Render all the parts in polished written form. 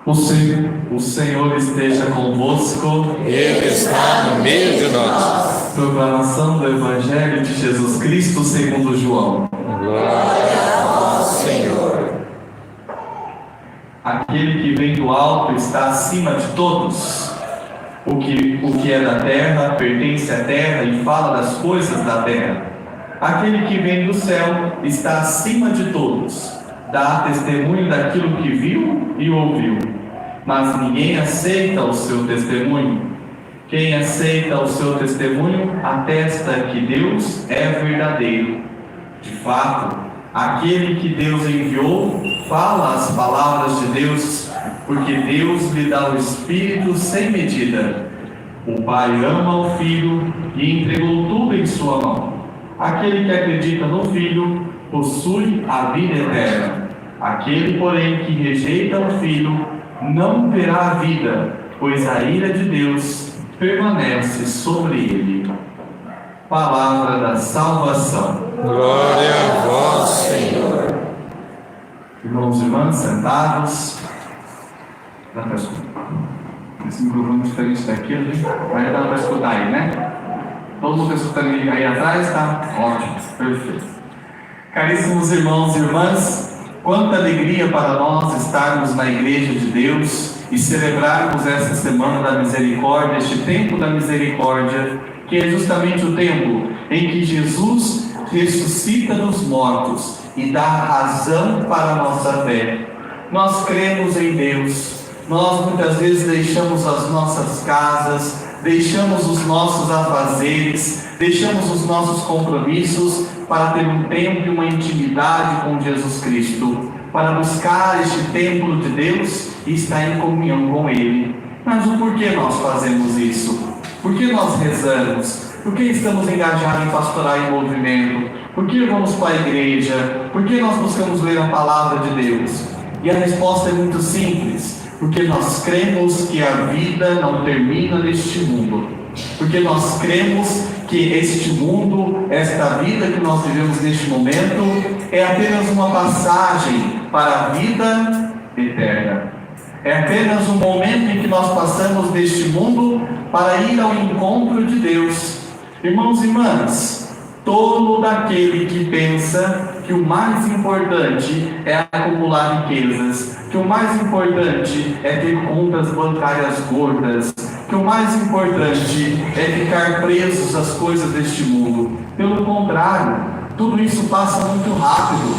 O Senhor esteja convosco. Ele está no meio de nós. Proclamação do Evangelho de Jesus Cristo segundo João. Glória a vós, Senhor. Aquele que vem do alto está acima de todos. O que é da terra pertence à terra e fala das coisas da terra. Aquele que vem do céu está acima de todos. Dá testemunho daquilo que viu e ouviu. Mas ninguém aceita o seu testemunho. Quem aceita o seu testemunho atesta que Deus é verdadeiro. De fato, aquele que Deus enviou fala as palavras de Deus, porque Deus lhe dá o Espírito sem medida. O Pai ama o Filho e entregou tudo em sua mão. Aquele que acredita no Filho possui a vida eterna. Aquele, porém, que rejeita o Filho não verá a vida, pois a ira de Deus permanece sobre ele. Palavra da salvação. Glória a vós, Senhor. Irmãos e irmãs, sentados. Dá para escutar? Esse microfone diferente daquele, vai dar para escutar aí, né? Todo mundo escutando aí atrás, tá? Ótimo, perfeito. Caríssimos irmãos e irmãs, quanta alegria para nós estarmos na Igreja de Deus e celebrarmos essa Semana da Misericórdia, este tempo da misericórdia, que é justamente o tempo em que Jesus ressuscita dos mortos e dá razão para a nossa fé. Nós cremos em Deus. Nós muitas vezes deixamos as nossas casas, deixamos os nossos afazeres, deixamos os nossos compromissos para ter um tempo e uma intimidade com Jesus Cristo, para buscar este templo de Deus e estar em comunhão com Ele. Mas o porquê nós fazemos isso? Por que nós rezamos? Por que estamos engajados em pastoral e movimento? Por que vamos para a igreja? Por que nós buscamos ler a palavra de Deus? E a resposta é muito simples. Porque nós cremos que a vida não termina neste mundo. Porque nós cremos que este mundo, esta vida que nós vivemos neste momento, é apenas uma passagem para a vida eterna. É apenas um momento em que nós passamos deste mundo para ir ao encontro de Deus. Irmãos e irmãs, tolo daquele que pensa que o mais importante é acumular riquezas, que o mais importante é ter contas bancárias gordas, que o mais importante é ficar presos às coisas deste mundo. Pelo contrário, tudo isso passa muito rápido,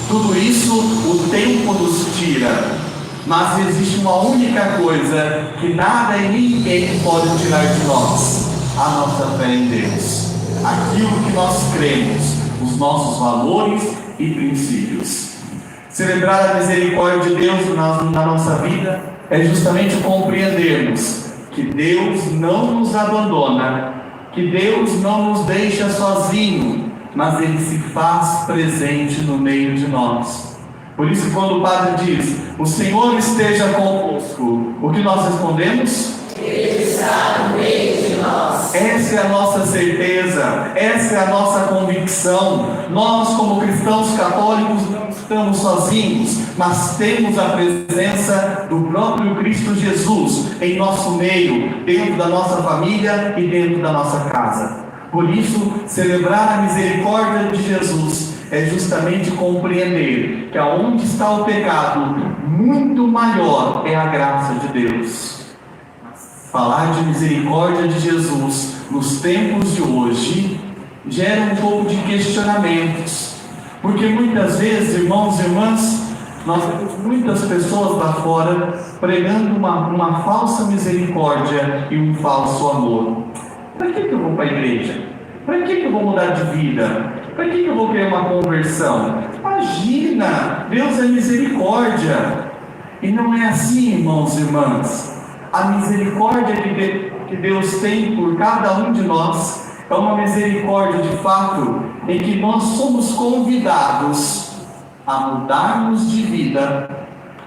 tudo isso o tempo nos tira. Mas existe uma única coisa que nada e ninguém pode tirar de nós: a nossa fé em Deus, aquilo que nós cremos, os nossos valores e princípios. Celebrar a misericórdia de Deus na nossa vida é justamente compreendermos que Deus não nos abandona, que Deus não nos deixa sozinho, mas Ele se faz presente no meio de nós. Por isso, quando o Padre diz: o Senhor esteja convosco, o que nós respondemos? Ele está no meio de nós. Essa é a nossa certeza, essa é a nossa convicção. Nós, como cristãos católicos, não estamos sozinhos, mas temos a presença do próprio Cristo Jesus em nosso meio, dentro da nossa família e dentro da nossa casa. Por isso, celebrar a misericórdia de Jesus é justamente compreender que aonde está o pecado, muito maior é a graça de Deus. Falar de misericórdia de Jesus nos tempos de hoje gera um pouco de questionamentos, porque muitas vezes, irmãos e irmãs, nós temos muitas pessoas lá fora pregando uma falsa misericórdia e um falso amor. Para que eu vou para a igreja? Para que eu vou mudar de vida? Para que eu vou criar uma conversão? Imagina, Deus é misericórdia. E não é assim, irmãos e irmãs. A misericórdia que Deus tem por cada um de nós é uma misericórdia de fato em que nós somos convidados a mudarmos de vida,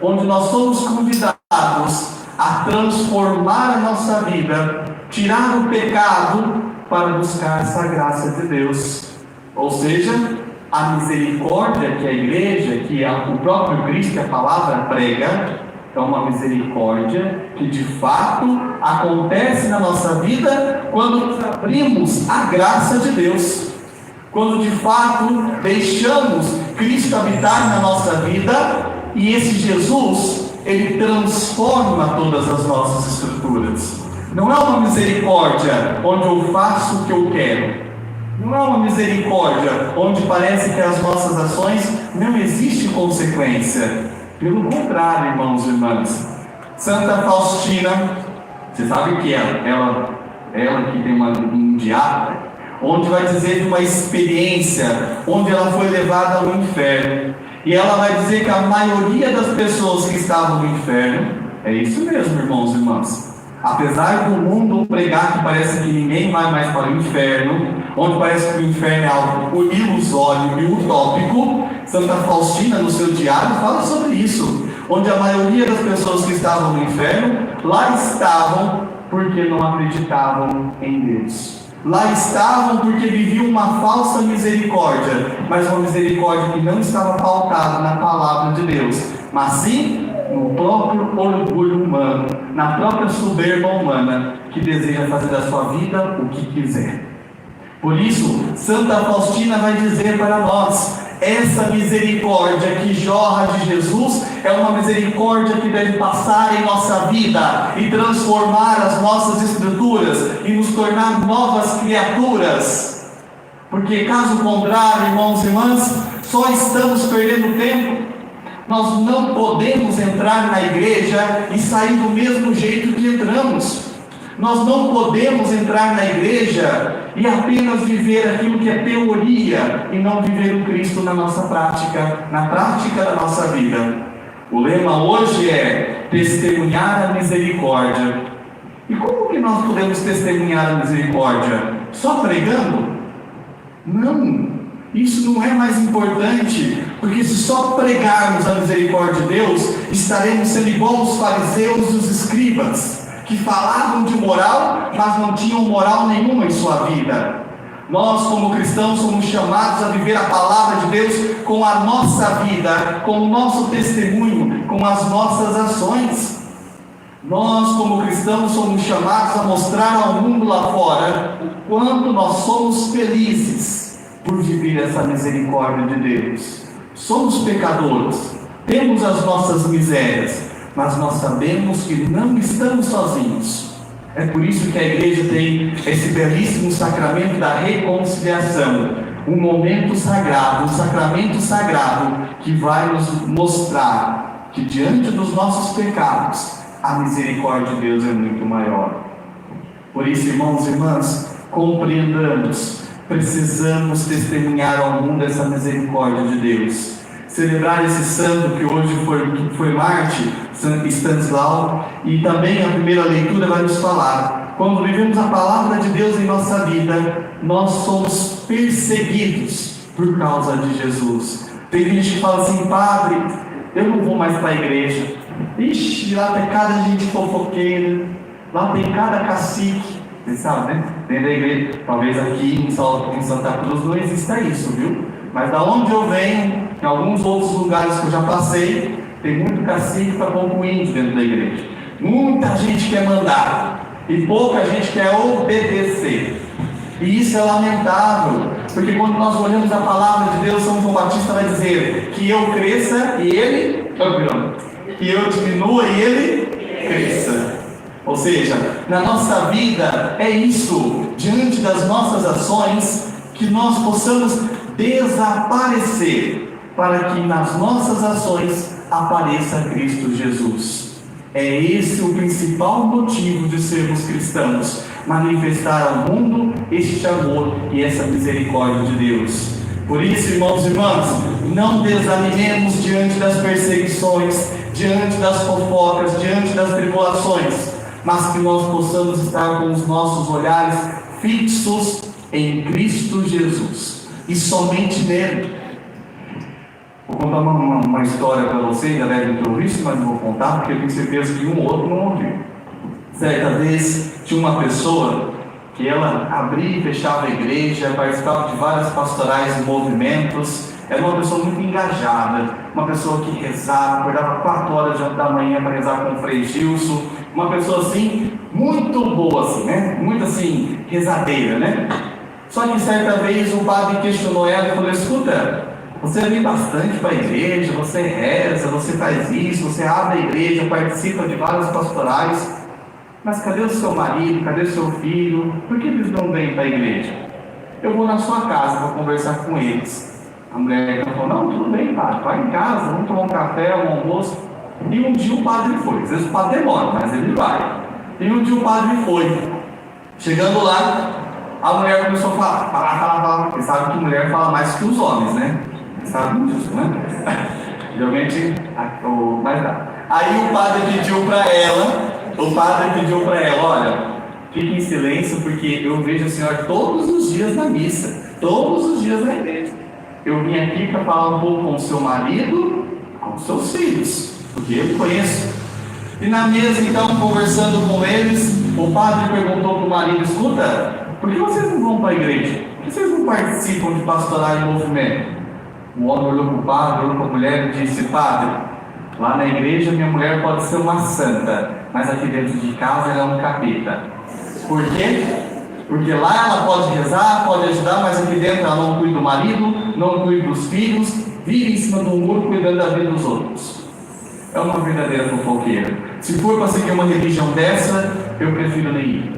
onde nós somos convidados a transformar a nossa vida, tirar o pecado para buscar essa graça de Deus. Ou seja, a misericórdia que a igreja, que o próprio Cristo, a palavra prega, é uma misericórdia que de fato acontece na nossa vida quando nos abrimos à graça de Deus. Quando de fato deixamos Cristo habitar na nossa vida e esse Jesus, ele transforma todas as nossas estruturas. Não é uma misericórdia onde eu faço o que eu quero. Não é uma misericórdia onde parece que as nossas ações não existe consequência. Pelo contrário, irmãos e irmãs. Santa Faustina, você sabe que ela que tem um diário, onde vai dizer de uma experiência onde ela foi levada ao inferno. E ela vai dizer que a maioria das pessoas que estavam no inferno, é isso mesmo, irmãos e irmãs. Apesar do mundo pregar que parece que ninguém vai mais para o inferno, onde parece que o inferno é algo ilusório e utópico, Santa Faustina, no seu diário, fala sobre isso. Onde a maioria das pessoas que estavam no inferno, lá estavam porque não acreditavam em Deus. Lá estavam porque viviam uma falsa misericórdia, mas uma misericórdia que não estava pautada na palavra de Deus, mas sim no próprio orgulho humano, na própria soberba humana, que deseja fazer da sua vida o que quiser. Por isso, Santa Faustina vai dizer para nós, essa misericórdia que jorra de Jesus é uma misericórdia que deve passar em nossa vida e transformar as nossas estruturas e nos tornar novas criaturas. Porque caso contrário, irmãos e irmãs, só estamos perdendo tempo. Nós não podemos entrar na igreja e sair do mesmo jeito que entramos. Nós não podemos entrar na igreja e apenas viver aquilo que é teoria e não viver o Cristo na nossa prática, na prática da nossa vida. O lema hoje é testemunhar a misericórdia. E como que nós podemos testemunhar a misericórdia? Só pregando? Não, isso não é mais importante, porque se só pregarmos a misericórdia de Deus, estaremos sendo igual os fariseus e os escribas, que falavam de moral, mas não tinham moral nenhuma em sua vida. Nós, como cristãos, somos chamados a viver a palavra de Deus com a nossa vida, com o nosso testemunho, com as nossas ações. Nós, como cristãos, somos chamados a mostrar ao mundo lá fora o quanto nós somos felizes por viver essa misericórdia de Deus. Somos pecadores, temos as nossas misérias, mas nós sabemos que não estamos sozinhos. É por isso que a igreja tem esse belíssimo sacramento da reconciliação, um momento sagrado, um sacramento sagrado que vai nos mostrar que diante dos nossos pecados a misericórdia de Deus é muito maior. Por isso, irmãos e irmãs, compreendamos, precisamos testemunhar ao mundo essa misericórdia de Deus. Celebrar esse santo que hoje foi Marte, Santo Stanislau, e também a primeira leitura vai nos falar, quando vivemos a palavra de Deus em nossa vida, nós somos perseguidos por causa de Jesus. Tem gente que fala assim, padre, eu não vou mais para a igreja. Ixi, lá tem cada gente fofoqueira, lá tem cada cacique. Você sabe, né? Dentro da igreja, talvez aqui em Santa Cruz não exista isso, viu? Mas da onde eu venho, em alguns outros lugares que eu já passei, tem muito cacique para concluir dentro da igreja. Muita gente quer mandar e pouca gente quer obedecer. E isso é lamentável, porque quando nós olhamos a palavra de Deus, São João Batista vai dizer que eu cresça e ele, que eu diminua e ele cresça. Ou seja, na nossa vida é isso, diante das nossas ações, que nós possamos desaparecer, para que nas nossas ações apareça Cristo Jesus. É esse o principal motivo de sermos cristãos, manifestar ao mundo este amor e essa misericórdia de Deus. Por isso, irmãos e irmãs, não desanimemos diante das perseguições, diante das fofocas, diante das tribulações, mas que nós possamos estar com os nossos olhares fixos em Cristo Jesus e somente nele. Vou contar uma história para vocês, já devem ter ouvido isso, mas não vou contar porque eu tenho certeza que um ou outro não ouviu. Certa vez tinha uma pessoa que ela abria e fechava a igreja, participava de várias pastorais e movimentos, era uma pessoa muito engajada, uma pessoa que rezava, acordava 4 horas da manhã para rezar com o Frei Gilson, uma pessoa assim, muito boa assim, né? Muito assim, rezadeira, né? Só que certa vez o padre questionou ela e falou: escuta, você vem bastante para a igreja, você reza, você faz isso, você abre a igreja, participa de vários pastorais, mas cadê o seu marido, cadê o seu filho? Por que eles não vêm para a igreja? Eu vou na sua casa, vou conversar com eles. A mulher falou: não, tudo bem, padre, vai em casa, vamos tomar um café, um almoço. E um dia o padre foi. Às vezes o padre demora, mas ele vai. E um dia o padre foi. Chegando lá, a mulher começou a falar. Porque sabe que mulher fala mais que os homens, né? Sabe disso, né? Geralmente, mas dá. Aí o padre pediu para ela, olha, fique em silêncio, porque eu vejo a senhora todos os dias na missa, todos os dias na igreja. Eu vim aqui para falar um pouco com o seu marido, com os seus filhos, porque eu conheço. E na mesa, então, conversando com eles, o padre perguntou para o marido: escuta, por que vocês não vão para a igreja? Por que vocês não participam de pastoral e movimento? O homem olhou para o padre, olhou para a mulher e disse: padre, lá na igreja minha mulher pode ser uma santa, mas aqui dentro de casa ela é um capeta. Por quê? Porque lá ela pode rezar, pode ajudar, mas aqui dentro ela não cuida do marido, não cuida dos filhos, vive em cima do muro cuidando da vida dos outros. É uma verdadeira fofoqueira. Se for para seguir uma religião dessa, eu prefiro nem ir.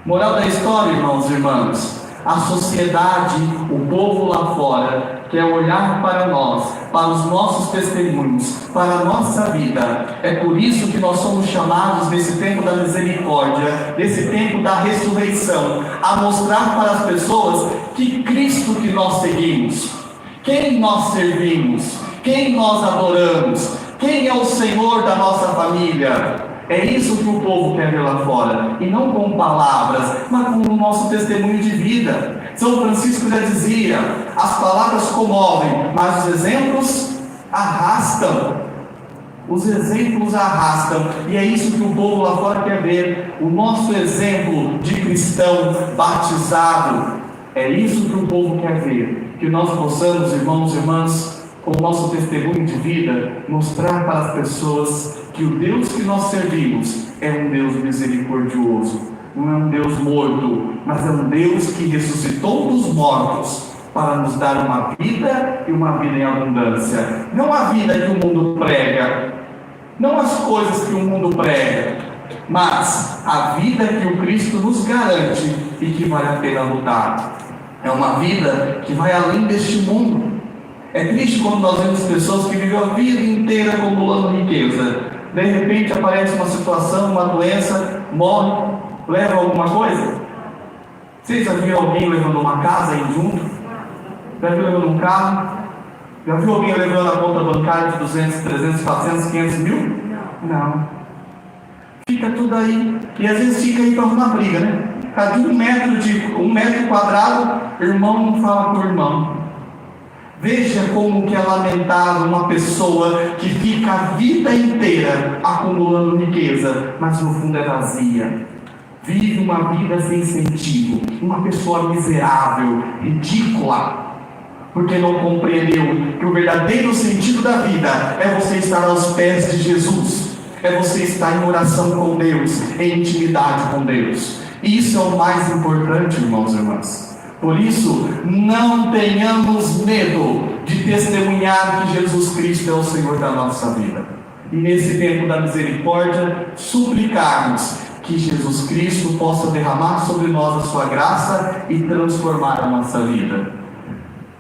Moral da história, irmãos e irmãs: a sociedade, o povo lá fora, quer olhar para nós, para os nossos testemunhos, para a nossa vida. É por isso que nós somos chamados nesse tempo da misericórdia, nesse tempo da ressurreição, a mostrar para as pessoas que Cristo que nós seguimos, quem nós servimos, quem nós adoramos, quem é o Senhor da nossa família. É isso que o povo quer ver lá fora, e não com palavras, mas com o nosso testemunho de vida. São Francisco já dizia: as palavras comovem, mas os exemplos arrastam. Os exemplos arrastam, e é isso que o povo lá fora quer ver, o nosso exemplo de cristão batizado. É isso que o povo quer ver, que nós possamos, irmãos e irmãs, com o nosso testemunho de vida, mostrar para as pessoas que o Deus que nós servimos é um Deus misericordioso, não é um Deus morto, mas é um Deus que ressuscitou dos mortos para nos dar uma vida e uma vida em abundância. Não a vida que o mundo prega, não as coisas que o mundo prega, mas a vida que o Cristo nos garante e que vale a pena lutar. É uma vida que vai além deste mundo. É triste quando nós vemos pessoas que vivem a vida inteira acumulando riqueza. De repente aparece uma situação, uma doença, morre, leva alguma coisa. Vocês já viram alguém levando uma casa aí junto? Já viu levando um carro? Já viu alguém levando a conta bancária de 200, 300, 400, 500 mil? Não. Fica tudo aí. E às vezes fica aí para arrumar briga, né? Cada um metro quadrado, irmão não fala com o irmão. Veja como que é lamentável uma pessoa que fica a vida inteira acumulando riqueza, mas no fundo é vazia. Vive uma vida sem sentido, uma pessoa miserável, ridícula, porque não compreendeu que o verdadeiro sentido da vida é você estar aos pés de Jesus, é você estar em oração com Deus, em intimidade com Deus. E isso é o mais importante, irmãos e irmãs. Por isso, não tenhamos medo de testemunhar que Jesus Cristo é o Senhor da nossa vida. E nesse tempo da misericórdia, suplicarmos que Jesus Cristo possa derramar sobre nós a sua graça e transformar a nossa vida.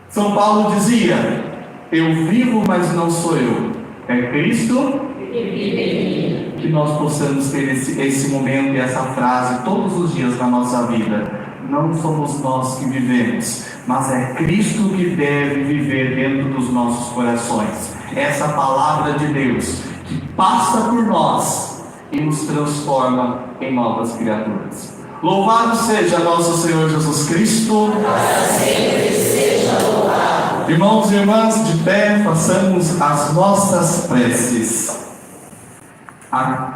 São Paulo dizia: eu vivo, mas não sou eu. É Cristo que vive em mim. Que nós possamos ter esse momento e essa frase todos os dias na nossa vida. Não somos nós que vivemos, mas é Cristo que deve viver dentro dos nossos corações. Essa palavra de Deus que passa por nós e nos transforma em novas criaturas. Louvado seja nosso Senhor Jesus Cristo. Para sempre seja louvado. Irmãos e irmãs, de pé, façamos as nossas preces.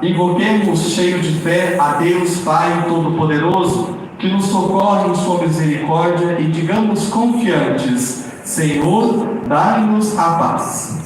Invoquemos cheio de fé a Deus Pai Todo-Poderoso, que nos socorre em sua misericórdia, e digamos confiantes: Senhor, dai-nos a paz.